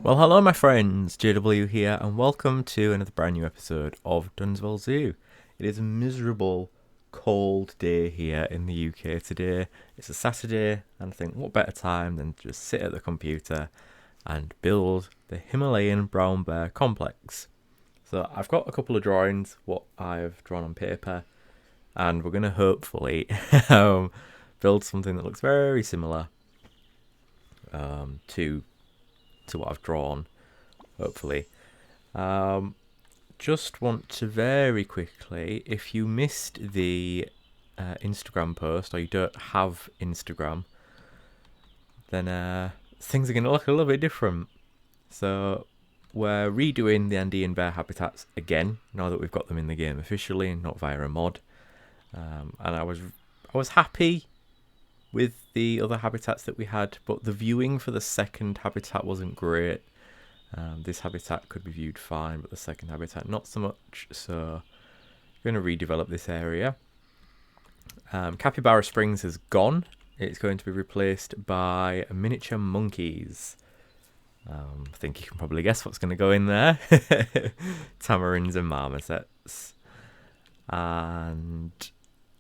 Well, hello, my friends. JW here, and welcome to another brand new episode of Dunswell Zoo. It is a miserable, cold day here in the UK today. It's a Saturday, and I think what better time than to just sit at the computer and build the Himalayan Brown Bear complex. So I've got a couple of drawings, what I've drawn on paper, and we're going to hopefully build something that looks very similar to what I've drawn, hopefully. Just want to very quickly, if you missed the Instagram post, or you don't have Instagram, then things are going to look a little bit different. So we're redoing the Andean bear habitats again, now that we've got them in the game officially and not via a mod. And I was happy with the other habitats that we had, but the viewing for the second habitat wasn't great. This habitat could be viewed fine, but the second habitat not so much, so I'm going to redevelop this area. Capybara Springs has gone. It's going to be replaced by miniature monkeys. I think you can probably guess what's going to go in there. Tamarins and marmosets. And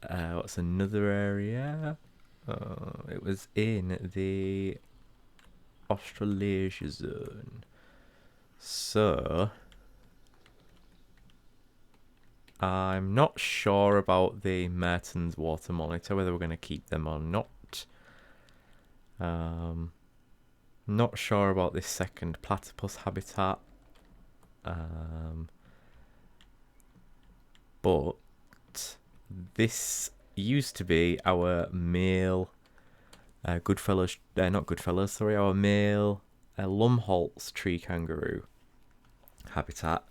what's another area? It was in the Australasia zone. So I'm not sure about the Mertens water monitor, whether we're going to keep them or not. Not sure about this second platypus habitat. But this used to be our male our male Lumholtz tree kangaroo habitat,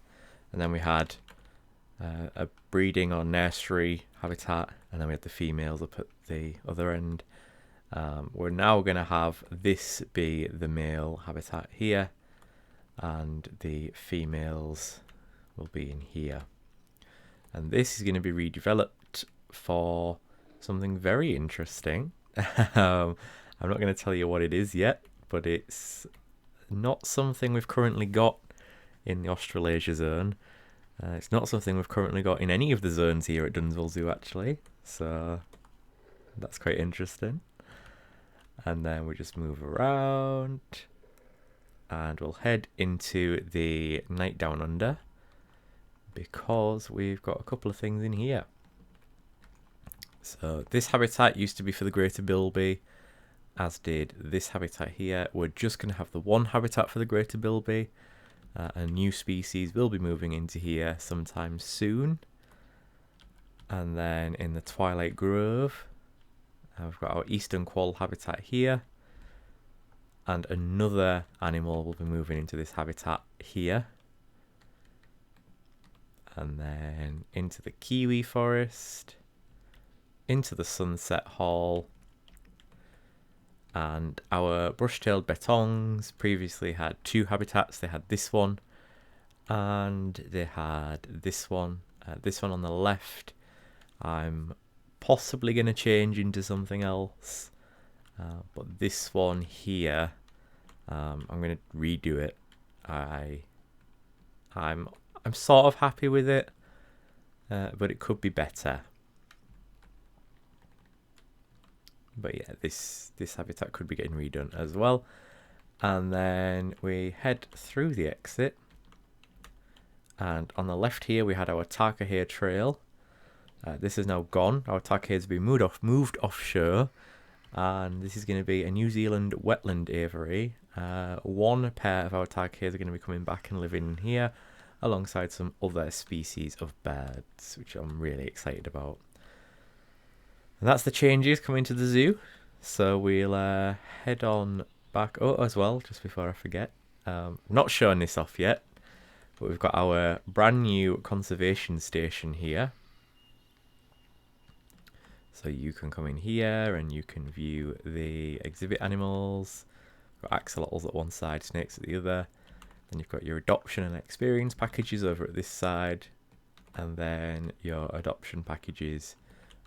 and then we had a breeding or nursery habitat, and then we had the females up at the other end. We're now going to have this be the male habitat here, and the females will be in here, and this is going to be redeveloped for something very interesting. I'm not going to tell you what it is yet, but it's not something we've currently got in the Australasia zone. It's not something we've currently got in any of the zones here at Dunswell Zoo, actually. So that's quite interesting. And then we just move around, and we'll head into the night down under, because we've got a couple of things in here. So this habitat used to be for the greater bilby, as did this habitat here. We're just going to have the one habitat for the greater bilby. A new species will be moving into here sometime soon. And then in the Twilight Grove, we've got our eastern quoll habitat here. And another animal will be moving into this habitat here. And then into the kiwi forest, into the Sunset Hall, and our brush-tailed betongs previously had two habitats. They had this one, and they had this one. This one on the left, I'm possibly going to change into something else, but this one here, I'm going to redo it. I'm sort of happy with it, but it could be better. But yeah, this habitat could be getting redone as well. And then we head through the exit. And on the left here, we had our Tarkahare Trail. This is now gone. Our Tarkahare has been moved offshore. And this is going to be a New Zealand wetland aviary. One pair of our Tarkahares are going to be coming back and living in here, alongside some other species of birds, which I'm really excited about. And that's the changes coming to the zoo. So we'll head on back. Oh, as well, just before I forget, not showing this off yet, but we've got our brand new conservation station here. So you can come in here and you can view the exhibit animals. We've got axolotls at one side, snakes at the other. Then you've got your adoption and experience packages over at this side, and then your adoption packages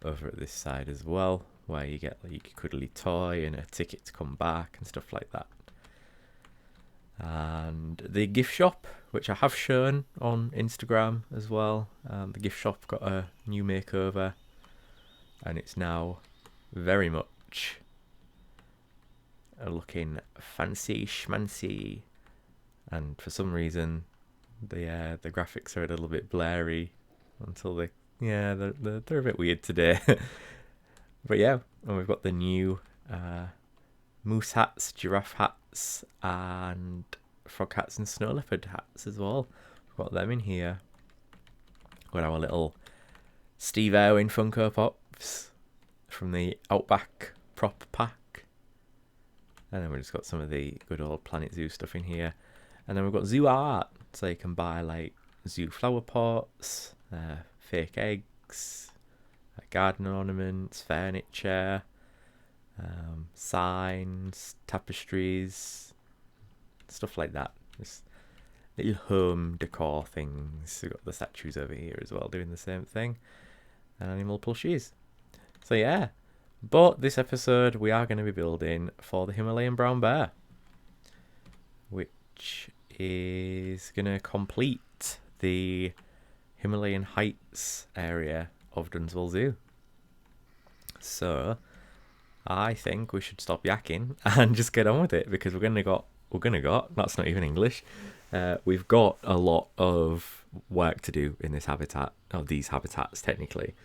over at this side as well, where you get like a cuddly toy and a ticket to come back and stuff like that. And the gift shop, which I have shown on Instagram as well. The gift shop got a new makeover, and it's now very much looking fancy schmancy. And for some reason, the graphics are a little bit blurry until they're a bit weird today. But yeah, and we've got the new moose hats, giraffe hats, and frog hats and snow leopard hats as well. We've got them in here. Got our little Steve Irwin Funko Pops from the Outback prop pack. And then we've just got some of the good old Planet Zoo stuff in here. And then we've got zoo art, so you can buy like zoo flower pots, fake eggs, garden ornaments, furniture, signs, tapestries, stuff like that. Just little home decor things. We've got the statues over here as well doing the same thing, and animal plushies. So yeah, but this episode we are going to be building for the Himalayan Brown Bear, which is going to complete the Himalayan Heights area of Dunswell Zoo. So I think we should stop yakking and just get on with it, because that's not even English. We've got a lot of work to do in this habitat, or these habitats technically.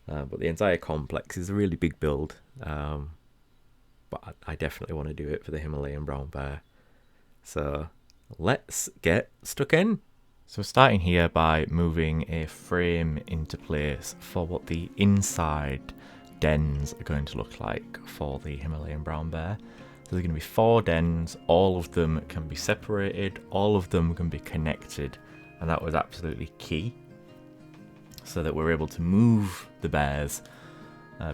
But the entire complex is a really big build. But I definitely want to do it for the Himalayan Brown Bear. So let's get stuck in. So we're starting here by moving a frame into place for what the inside dens are going to look like for the Himalayan Brown Bear. So there's going to be 4 dens, all of them can be separated, all of them can be connected, and that was absolutely key, so that we're able to move the bears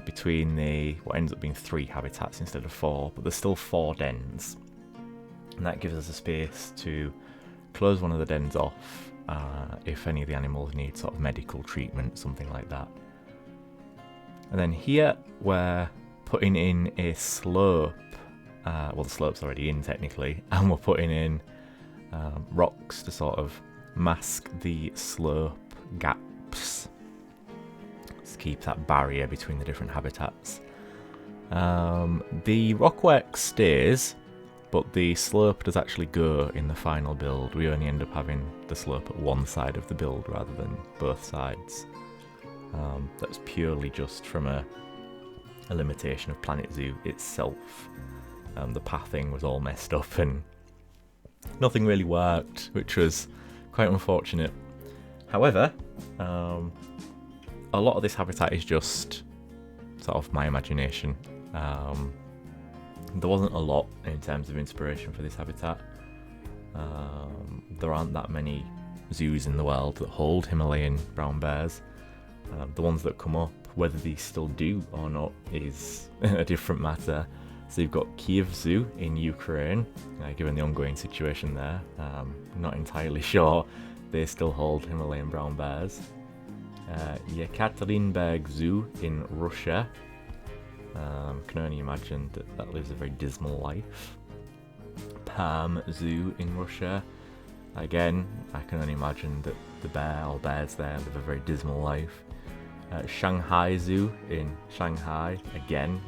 between what ends up being 3 habitats instead of 4, but there's still 4 dens, and that gives us a space to close one of the dens off if any of the animals need sort of medical treatment, something like that. And then here we're putting in a slope. Well, the slope's already in technically, and we're putting in rocks to sort of mask the slope gaps. Let's keep that barrier between the different habitats. The rockwork stays, but the slope does actually go in the final build. We only end up having the slope at one side of the build rather than both sides. That's purely just from a limitation of Planet Zoo itself. The pathing was all messed up and nothing really worked, which was quite unfortunate. However, a lot of this habitat is just sort of my imagination. There wasn't a lot in terms of inspiration for this habitat. There aren't that many zoos in the world that hold Himalayan brown bears. The ones that come up, whether these still do or not, is a different matter. So you've got Kiev Zoo in Ukraine, given the ongoing situation there. Not entirely sure they still hold Himalayan brown bears. Yekaterinburg Zoo in Russia. Can only imagine that lives a very dismal life. Perm Zoo in Russia. Again, I can only imagine that the bears there live a very dismal life. Shanghai Zoo in Shanghai, again,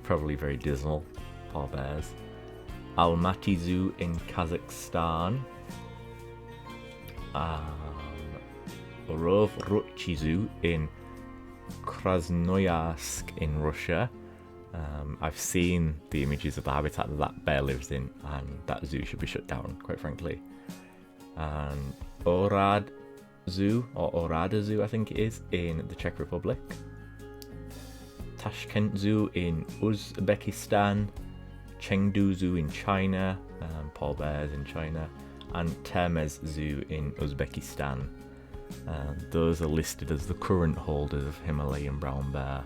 probably very dismal, poor bears. Almaty Zoo in Kazakhstan. Orovruchi Zoo in Krasnoyarsk in Russia. I've seen the images of the habitat that bear lives in, and that zoo should be shut down, quite frankly. And Orad Zoo, or Orada Zoo I think it is, in the Czech Republic. Tashkent Zoo in Uzbekistan. Chengdu Zoo in China, poor bears in China. And Termez Zoo in Uzbekistan. Those are listed as the current holders of Himalayan brown bear,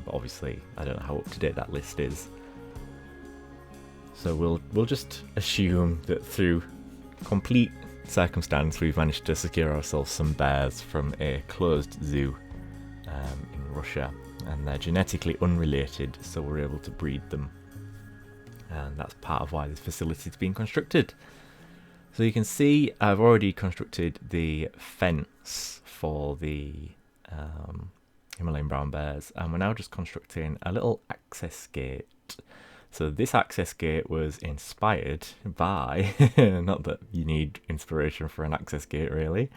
but obviously I don't know how up to date that list is. So we'll just assume that through complete circumstance we've managed to secure ourselves some bears from a closed zoo in Russia, and they're genetically unrelated, so we're able to breed them. and that's part of why this facility is being constructed. So you can see I've already constructed the fence for the Himalayan brown bears, and we're now just constructing a little access gate. So this access gate was inspired by, not that you need inspiration for an access gate really,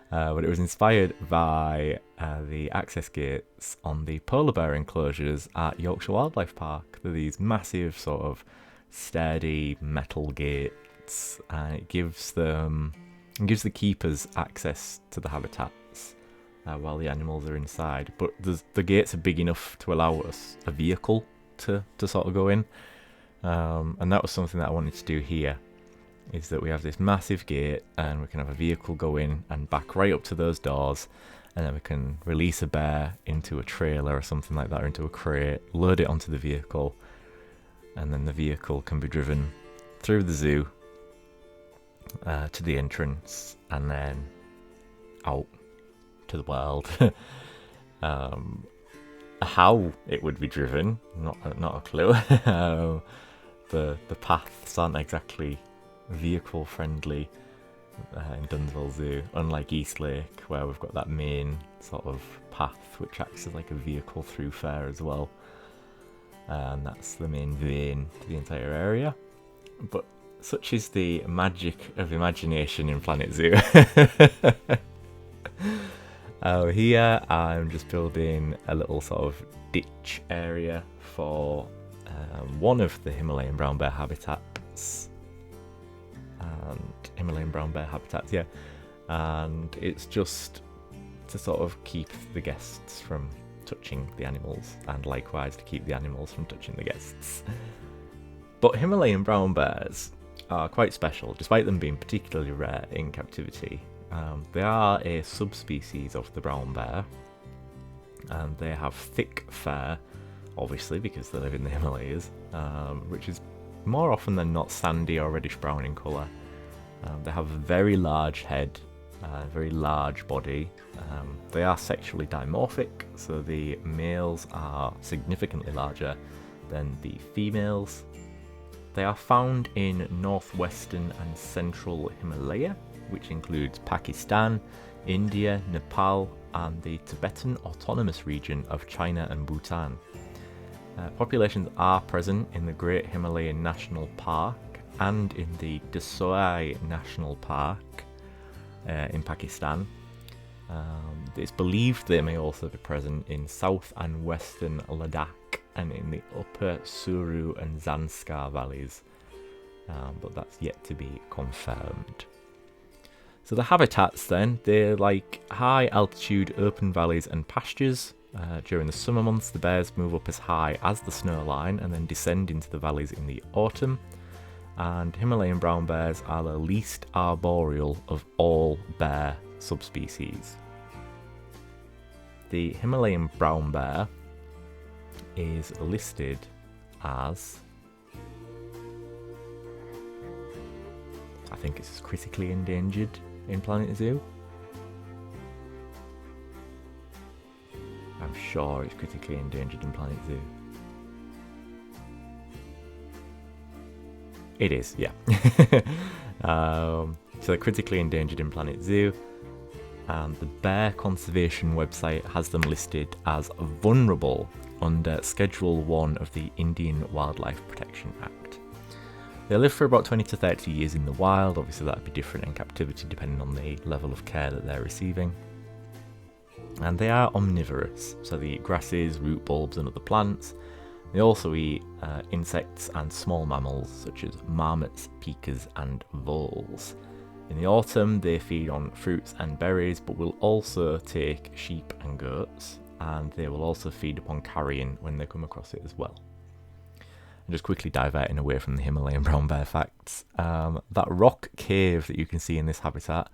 but it was inspired by the access gates on the polar bear enclosures at Yorkshire Wildlife Park. They're these massive sort of sturdy metal gates, and it gives the keepers access to the habitats while the animals are inside. But the gates are big enough to allow us a vehicle to sort of go in, and that was something that I wanted to do here, is that we have this massive gate and we can have a vehicle go in and back right up to those doors, and then we can release a bear into a trailer or something like that, or into a crate, load it onto the vehicle, and then the vehicle can be driven through the zoo to the entrance and then out to the world. How it would be driven, not a clue. The paths aren't exactly vehicle friendly in Dunswell Zoo, unlike Eastlake, where we've got that main sort of path which acts as like a vehicle thoroughfare as well, and that's the main vein to the entire area. But such is the magic of imagination in Planet Zoo. Here I'm just building a little sort of ditch area for one of the Himalayan brown bear habitats. And it's just to sort of keep the guests from touching the animals, and likewise to keep the animals from touching the guests. But Himalayan brown bears are quite special, despite them being particularly rare in captivity. They are a subspecies of the brown bear, and they have thick fur, obviously because they live in the Himalayas, which is more often than not sandy or reddish brown in colour. They have a very large head, very large body. They are sexually dimorphic, so the males are significantly larger than the females. They are found in northwestern and central Himalaya, which includes Pakistan, India, Nepal, and the Tibetan Autonomous Region of China and Bhutan. Populations are present in the Great Himalayan National Park and in the Dunswell National Park in Pakistan. It's believed they may also be present in south and western Ladakh and in the upper Suru and Zanskar valleys, but that's yet to be confirmed. So the habitats then, they're like high altitude open valleys and pastures. During the summer months, the bears move up as high as the snow line and then descend into the valleys in the autumn. And Himalayan brown bears are the least arboreal of all bear subspecies. The Himalayan brown bear is listed as, I think it's critically endangered in Planet Zoo. I'm sure it's critically endangered in Planet Zoo. It is, yeah. So they're critically endangered in Planet Zoo, and the Bear Conservation website has them listed as vulnerable under Schedule 1 of the Indian Wildlife Protection Act. They live for about 20 to 30 years in the wild. Obviously that would be different in captivity depending on the level of care that they're receiving. And they are omnivorous, so they eat grasses, root bulbs and other plants. They also eat insects and small mammals such as marmots, pikas and voles. In the autumn they feed on fruits and berries, but will also take sheep and goats, and they will also feed upon carrion when they come across it as well. And just quickly diverting away from the Himalayan brown bear facts, that rock cave that you can see in this habitat,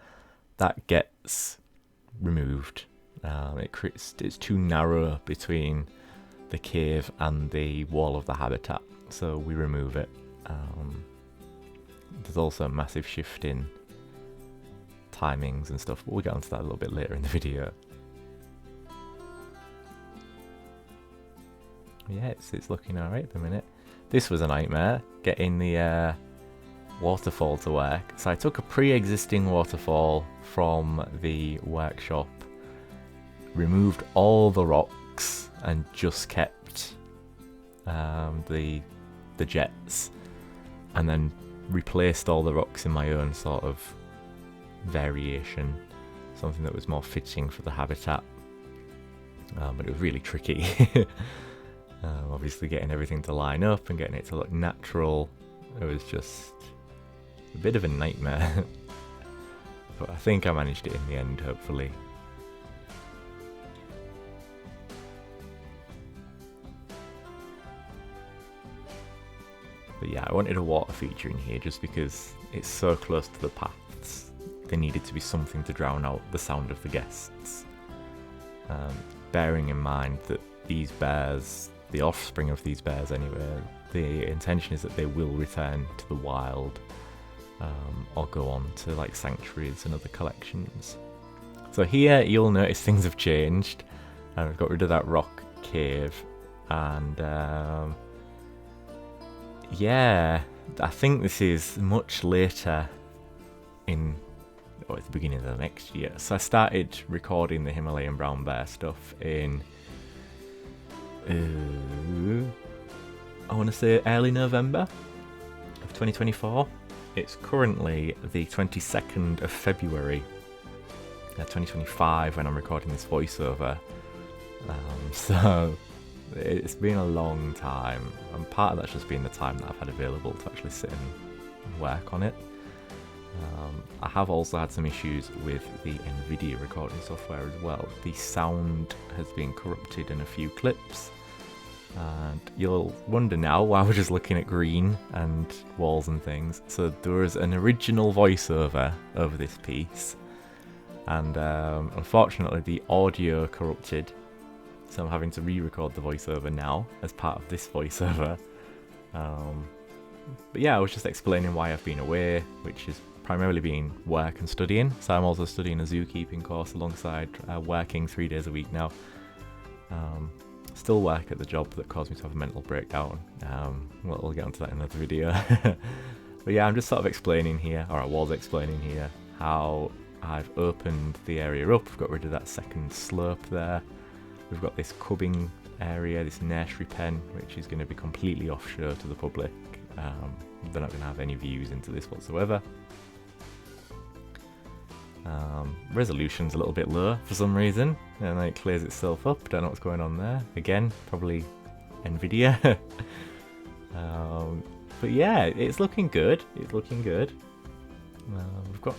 that gets removed. It's too narrow between the cave and the wall of the habitat, so we remove it. There's also a massive shift in timings and stuff, but we'll get onto that a little bit later in the video. Yeah, it's looking alright at the minute. this was a nightmare, getting the waterfall to work. So I took a pre-existing waterfall from the workshop, removed all the rocks and just kept the jets, and then replaced all the rocks in my own sort of variation, something that was more fitting for the habitat. But it was really tricky. Obviously getting everything to line up and getting it to look natural, it was just a bit of a nightmare. But I think I managed it in the end, hopefully. But yeah, I wanted a water feature in here just because it's so close to the paths. There needed to be something to drown out the sound of the guests. Bearing in mind that these bears, the offspring of these bears anyway, the intention is that they will return to the wild, or go on to like sanctuaries and other collections. So here you'll notice things have changed. I've got rid of that rock cave, and yeah, I think this is much later at the beginning of the next year. So I started recording the Himalayan Brown Bear stuff in, I want to say early November of 2024. It's currently the 22nd of February 2025 when I'm recording this voiceover. So it's been a long time, and part of that's just been the time that I've had available to actually sit and work on it. I have also had some issues with the NVIDIA recording software as well. The sound has been corrupted in a few clips, and you'll wonder now why we're just looking at green and walls and things. So there was an original voiceover over this piece, and unfortunately the audio corrupted, so I'm having to re-record the voiceover now as part of this voiceover. But yeah, I was just explaining why I've been away, which has primarily been work and studying. So I'm also studying a zookeeping course alongside working 3 days a week now. Still work at the job that caused me to have a mental breakdown. We'll get onto that in another video. But yeah, I'm just sort of explaining here, or I was explaining here, how I've opened the area up. We've got rid of that second slope there. We've got this cubbing area, this nursery pen, which is going to be completely off-show to the public. They're not going to have any views into this whatsoever. Resolution's a little bit low for some reason, and then it clears itself up. Don't know what's going on there. Again, probably NVIDIA. But yeah, it's looking good. It's looking good. We've got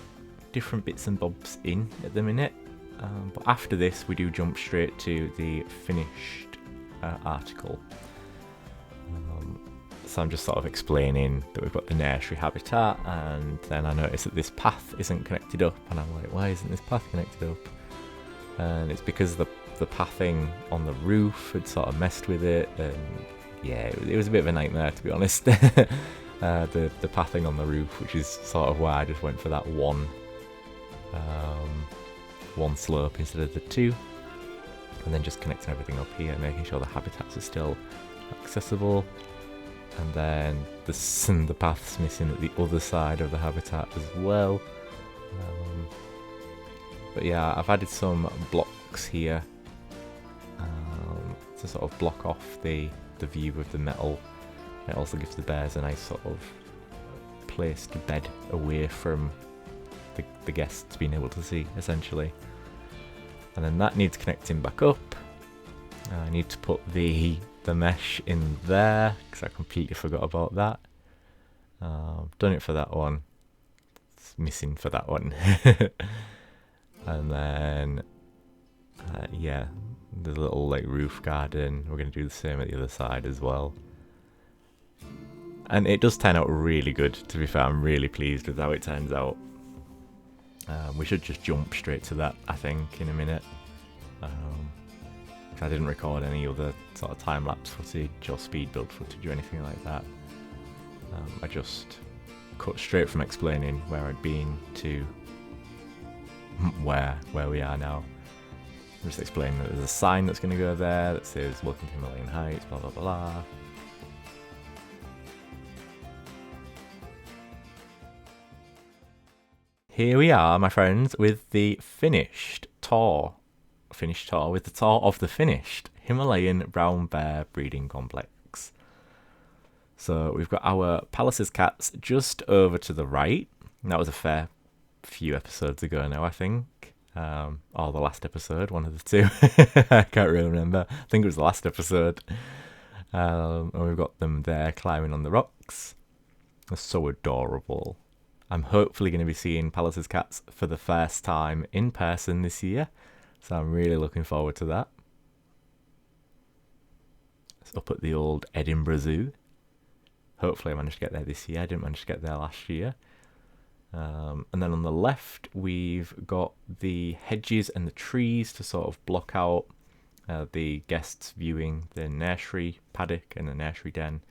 different bits and bobs in at the minute. But after this, we do jump straight to the finished article. So I'm just sort of explaining that we've got the nursery habitat, and then I notice that this path isn't connected up, and I'm like, why isn't this path connected up? And it's because the pathing on the roof had sort of messed with it, and yeah, it was a bit of a nightmare, to be honest. The pathing on the roof, which is sort of why I just went for that one slope instead of the two, and then just connecting everything up here, making sure the habitats are still accessible. And then the path's missing at the other side of the habitat as well. But yeah, I've added some blocks here to sort of block off the view of the metal. It also gives the bears a nice sort of place to bed away from the guests being able to see, essentially. And then that needs connecting back up. I need to put the mesh in there because I completely forgot about that. Done it for that one. It's missing for that one. And then yeah, the little like roof garden, we're going to do the same at the other side as well. And it does turn out really good, to be fair. I'm really pleased with how it turns out. We should just jump straight to that, I think, in a minute. I didn't record any other sort of time-lapse footage or speed build footage or anything like that. I just cut straight from explaining where I'd been to where we are now. I'm just explaining that there's a sign that's going to go there that says "Welcome to Himalayan Heights," blah blah blah. Here we are, my friends, with the finished tour. With the tour of the finished Himalayan Brown Bear breeding complex. So we've got our Pallas's cats just over to the right. That was a fair few episodes ago now, I think. Or the last episode, one of the two. I can't really remember. I think it was the last episode. And we've got them there climbing on the rocks. They're so adorable. I'm hopefully going to be seeing Pallas's cats for the first time in person this year. So I'm really looking forward to that. It's up at the old Edinburgh Zoo. Hopefully I managed to get there this year. I didn't manage to get there last year. And then on the left, we've got the hedges and the trees to sort of block out the guests viewing the nursery paddock and the nursery den.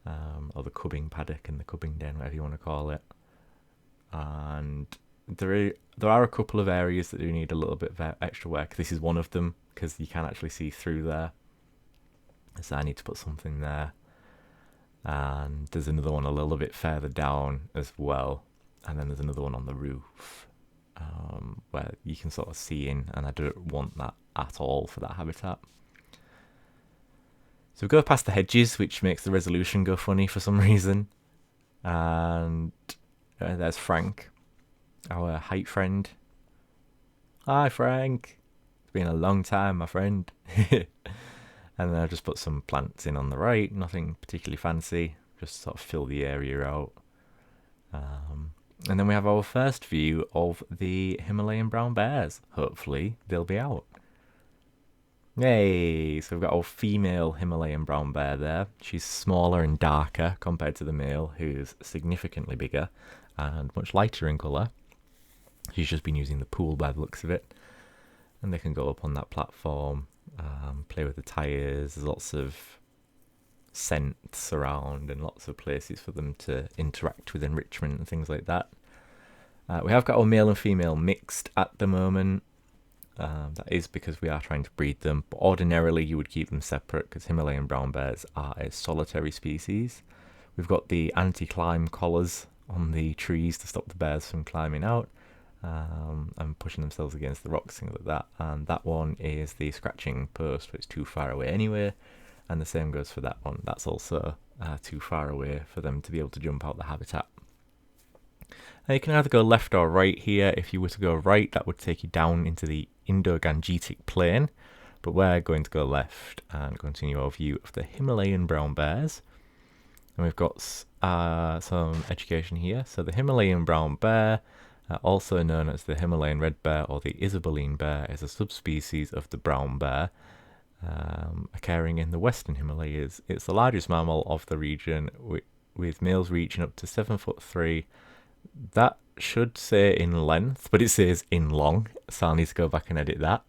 Or the cubbing paddock and the cubbing den, whatever you want to call it. And there are a couple of areas that do need a little bit of extra work. This is one of them, because you can actually see through there. So I need to put something there. And there's another one a little bit further down as well. And then there's another one on the roof, where you can sort of see in, and I don't want that at all for that habitat. So we go past the hedges, which makes the resolution go funny for some reason. And there's Frank, our height friend. Hi, Frank. It's been a long time, my friend. And then I've just put some plants in on the right. Nothing particularly fancy. Just sort of fill the area out. And then we have our first view of the Himalayan brown bears. Hopefully, they'll be out. Yay! So we've got our female Himalayan brown bear there. She's smaller and darker compared to the male, who's significantly bigger and much lighter in colour. She's just been using the pool by the looks of it. And they can go up on that platform, play with the tyres. There's lots of scents around and lots of places for them to interact with enrichment and things like that. We have got our male and female mixed at the moment. That is because we are trying to breed them, but ordinarily you would keep them separate because Himalayan brown bears are a solitary species. We've got the anti-climb collars on the trees to stop the bears from climbing out and pushing themselves against the rocks, things like that. And that one is the scratching post, but it's too far away anyway. And the same goes for that one. That's also too far away for them to be able to jump out the habitat. Now you can either go left or right here. If you were to go right, that would take you down into the Indo-Gangetic plain, but we're going to go left and continue our view of the Himalayan brown bears. And we've got some education here. So the Himalayan brown bear, also known as the Himalayan red bear or the Isabeline bear, is a subspecies of the brown bear, occurring in the western Himalayas. It's the largest mammal of the region, with males reaching up to 7'3". That should say in length, but it says in long, so I'll need to go back and edit that.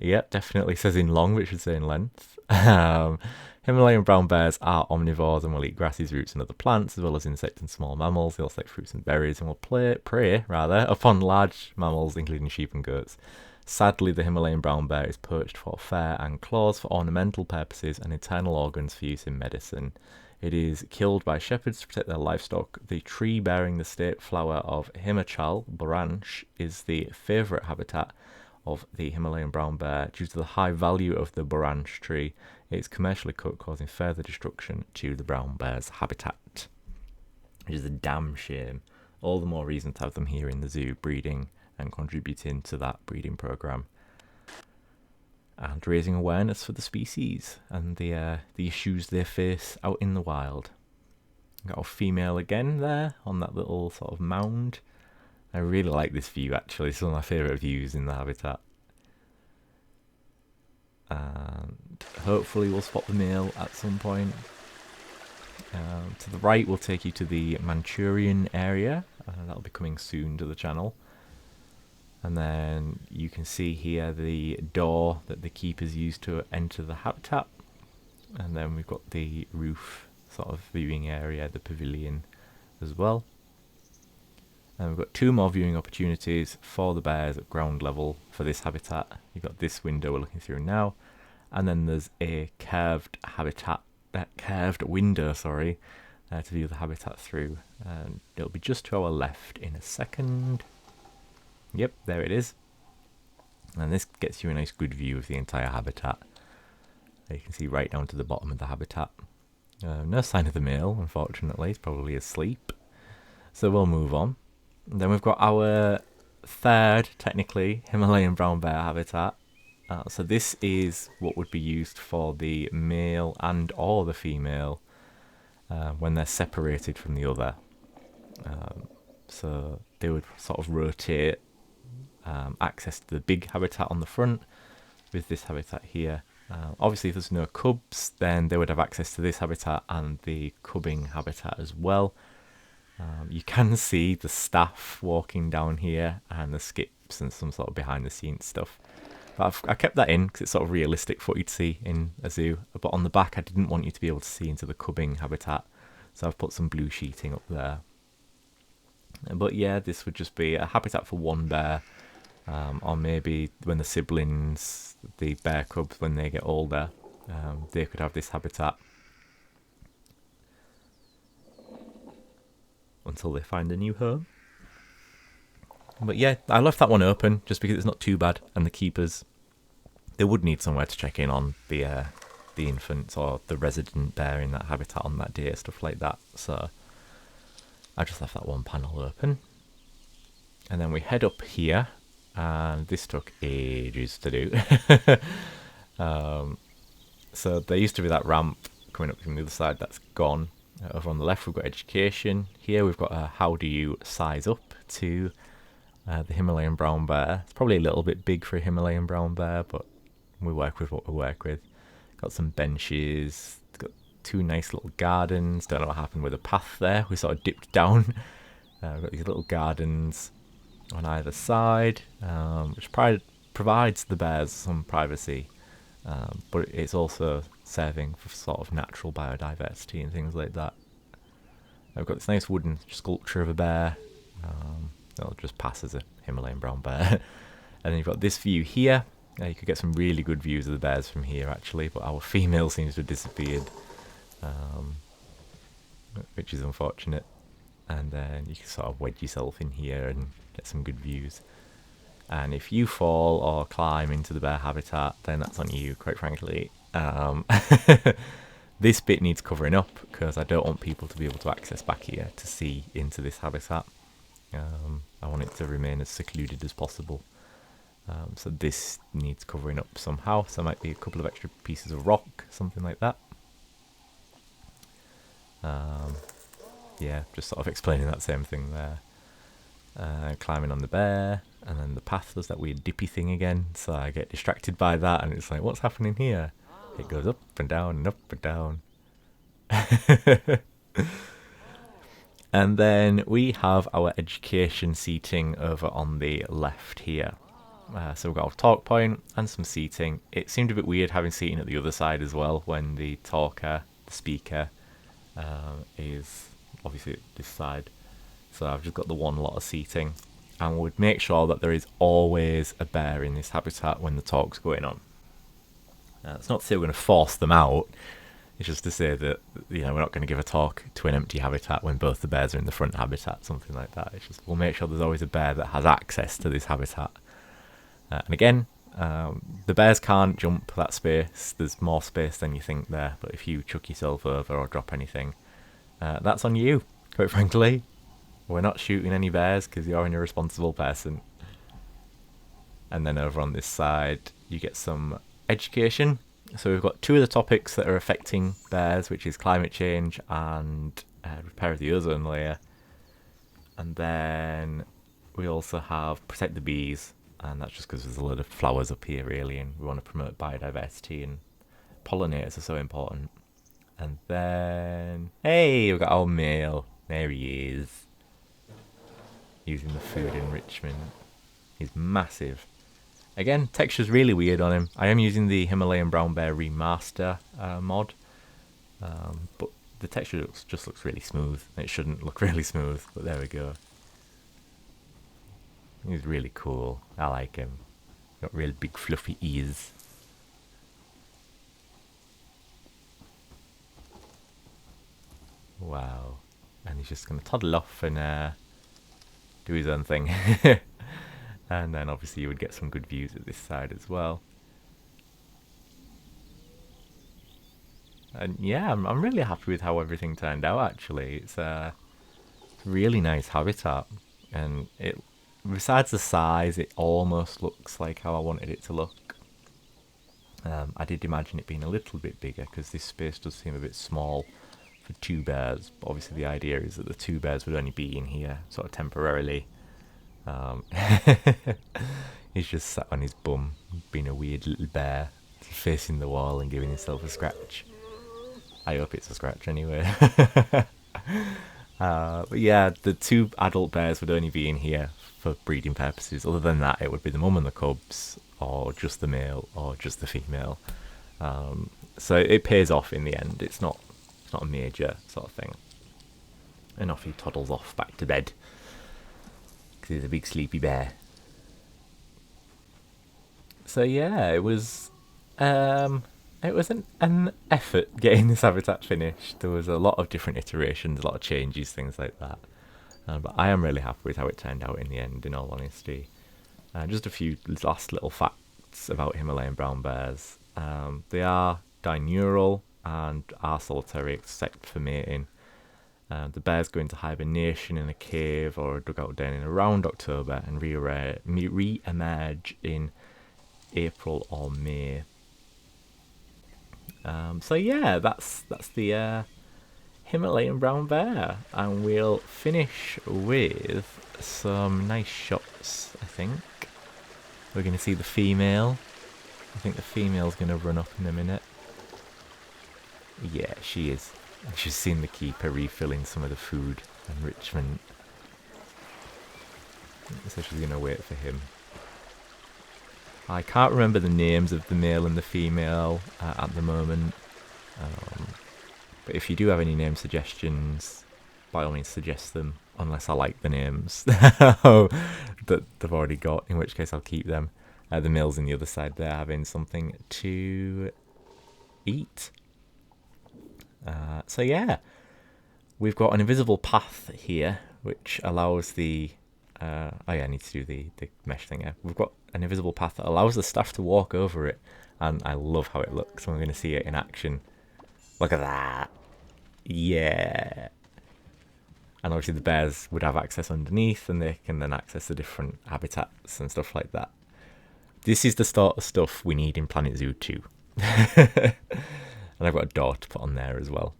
Yep, definitely says in long, but it should say in length. Himalayan brown bears are omnivores and will eat grasses, roots and other plants, as well as insects and small mammals. They also like fruits and berries and will prey upon large mammals, including sheep and goats. Sadly, the Himalayan brown bear is poached for fur and claws for ornamental purposes and internal organs for use in medicine. It is killed by shepherds to protect their livestock. The tree bearing the state flower of Himachal, Branch, is the favourite habitat of the Himalayan brown bear. Due to the high value of the Branch tree, it's commercially cut, causing further destruction to the brown bear's habitat. Which is a damn shame. All the more reason to have them here in the zoo breeding and contributing to that breeding programme. And raising awareness for the species and the issues they face out in the wild. Got a female again there on that little sort of mound. I really like this view actually, it's one of my favourite views in the habitat. And hopefully we'll spot the male at some point. To the right will take you to the Manchurian area, that'll be coming soon to the channel. And then you can see here the door that the keepers use to enter the habitat. And then we've got the roof sort of viewing area, the pavilion as well. And we've got two more viewing opportunities for the bears at ground level for this habitat. You've got this window we're looking through now. And then there's a curved window, to view the habitat through, and it'll be just to our left in a second. Yep, there it is. And this gets you a nice good view of the entire habitat. You can see right down to the bottom of the habitat. No sign of the male, unfortunately. He's probably asleep. So we'll move on. And then we've got our third, technically, Himalayan brown bear habitat. So this is what would be used for the male and or the female when they're separated from the other. So they would sort of rotate access to the big habitat on the front with this habitat here. Obviously if there's no cubs, then they would have access to this habitat and the cubbing habitat as well. You can see the staff walking down here and the skips and some sort of behind the scenes stuff. But I kept that in because it's sort of realistic for what you'd see in a zoo. But on the back I didn't want you to be able to see into the cubbing habitat, so I've put some blue sheeting up there. But yeah, this would just be a habitat for one bear, or maybe when the siblings, the bear cubs, when they get older, they could have this habitat until they find a new home. But yeah, I left that one open just because it's not too bad, and the keepers, they would need somewhere to check in on the infants or the resident bear in that habitat on that day, stuff like that. So I just left that one panel open. And then we head up here, and this took ages to do. So there used to be that ramp coming up from the other side, that's gone. Over on the left we've got education. Here we've got a how do you size up to the Himalayan brown bear. It's probably a little bit big for a Himalayan brown bear, but we work with what we work with. Got some benches, got two nice little gardens. Don't know what happened with the path there, we sort of dipped down. We've got these little gardens on either side, which provides the bears some privacy, but it's also serving for sort of natural biodiversity and things like that. I've got this nice wooden sculpture of a bear. That'll just pass as a Himalayan brown bear. And then you've got this view here. You could get some really good views of the bears from here actually, but our female seems to have disappeared, which is unfortunate. And then you can sort of wedge yourself in here and get some good views. And if you fall or climb into the bear habitat, then that's on you, quite frankly. This bit needs covering up because I don't want people to be able to access back here to see into this habitat. I want it to remain as secluded as possible. So this needs covering up somehow. So there might be a couple of extra pieces of rock, something like that. Yeah, just sort of explaining that same thing there. Climbing on the bear, and then the path does that weird dippy thing again, so I get distracted by that, and it's like, what's happening here? It goes up and down and up and down. And then we have our education seating over on the left here. So we've got our talk point and some seating. It seemed a bit weird having seating at the other side as well when the talker, the speaker, is obviously at this side. So I've just got the one lot of seating, and would make sure that there is always a bear in this habitat when the talk's going on. It's not to say we're going to force them out, it's just to say that, you know, we're not going to give a talk to an empty habitat when both the bears are in the front habitat, something like that. It's just, we'll make sure there's always a bear that has access to this habitat. And again, the bears can't jump that space, there's more space than you think there, but if you chuck yourself over or drop anything, that's on you, quite frankly. We're not shooting any bears because you're an irresponsible person. And then over on this side, you get some education. So we've got two of the topics that are affecting bears, which is climate change and repair of the ozone layer. And then we also have protect the bees, and that's just because there's a load of flowers up here really, and we want to promote biodiversity, and pollinators are so important. And then, hey, we've got our male. There he is. Using the food enrichment. He's massive. Again, texture's really weird on him. I am using the Himalayan Brown Bear Remaster mod, but the texture just looks really smooth. It shouldn't look really smooth, but there we go. He's really cool. I like him. Got real big fluffy ears. Wow. And he's just going to toddle off and do his own thing. And then obviously you would get some good views at this side as well. And yeah, I'm really happy with how everything turned out, actually. It's a really nice habitat. And it, besides the size, it almost looks like how I wanted it to look. I did imagine it being a little bit bigger because this space does seem a bit small for two bears. But obviously the idea is that the two bears would only be in here sort of temporarily. He's just sat on his bum, being a weird little bear, facing the wall and giving himself a scratch. I hope it's a scratch anyway. But yeah, the two adult bears would only be in here for breeding purposes. Other than that, it would be the mum and the cubs, or just the male, or just the female. So it pays off in the end. It's not a major sort of thing. And off he toddles off back to bed, because he's a big sleepy bear. So yeah, it was an effort getting this habitat finished. There was a lot of different iterations, a lot of changes, things like that. But I am really happy with how it turned out in the end, in all honesty. Just a few last little facts about Himalayan brown bears. They are diurnal and are solitary except for mating. The bears go into hibernation in a cave or a dugout den in around October and re-emerge in April or May. So yeah, that's the Himalayan brown bear, and we'll finish with some nice shots. I think we're going to see the female. I think the female's going to run up in a minute. Yeah, she is. She's seen the keeper refilling some of the food enrichment, so she's going to wait for him. I can't remember the names of the male and the female at the moment, but if you do have any name suggestions, by all means suggest them, unless I like the names that they've already got, in which case I'll keep them. The male's on the other side there having something to eat. So yeah, we've got an invisible path here, which allows the... I need to do the mesh thing here. We've got an invisible path that allows the staff to walk over it, and I love how it looks. We're going to see it in action. Look at that. Yeah. And obviously the bears would have access underneath, and they can then access the different habitats and stuff like that. This is the sort of stuff we need in Planet Zoo 2. And I've got a door to put on there as well.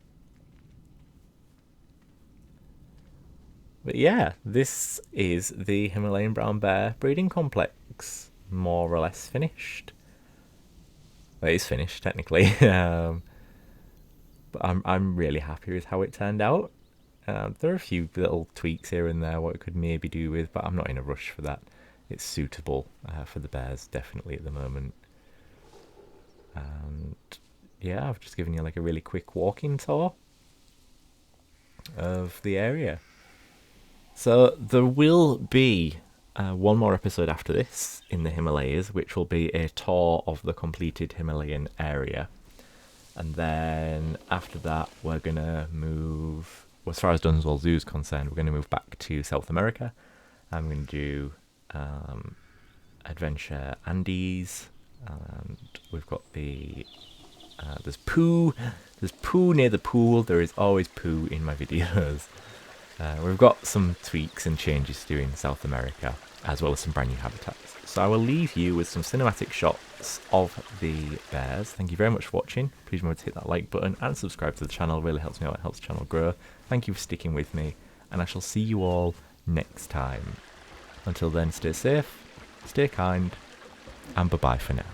But yeah, this is the Himalayan brown bear breeding complex, more or less finished. Well, it is finished technically, but I'm really happy with how it turned out. There are a few little tweaks here and there what it could maybe do with, but I'm not in a rush for that. It's suitable for the bears definitely at the moment. And yeah, I've just given you like a really quick walking tour of the area. So there will be one more episode after this in the Himalayas, which will be a tour of the completed Himalayan area. And then after that, we're going to move, well, as far as Dunswell Zoo is concerned, we're going to move back to South America. I'm going to do Adventure Andes, and we've got the... there's poo near the pool. There is always poo in my videos. We've got some tweaks and changes to do in South America, as well as some brand new habitats. So I will leave you with some cinematic shots of the bears. Thank you very much for watching. Please remember to hit that like button and subscribe to the channel. It really helps me out. It helps the channel grow. Thank you for sticking with me, and I shall see you all next time. Until then, stay safe, stay kind, and bye-bye for now.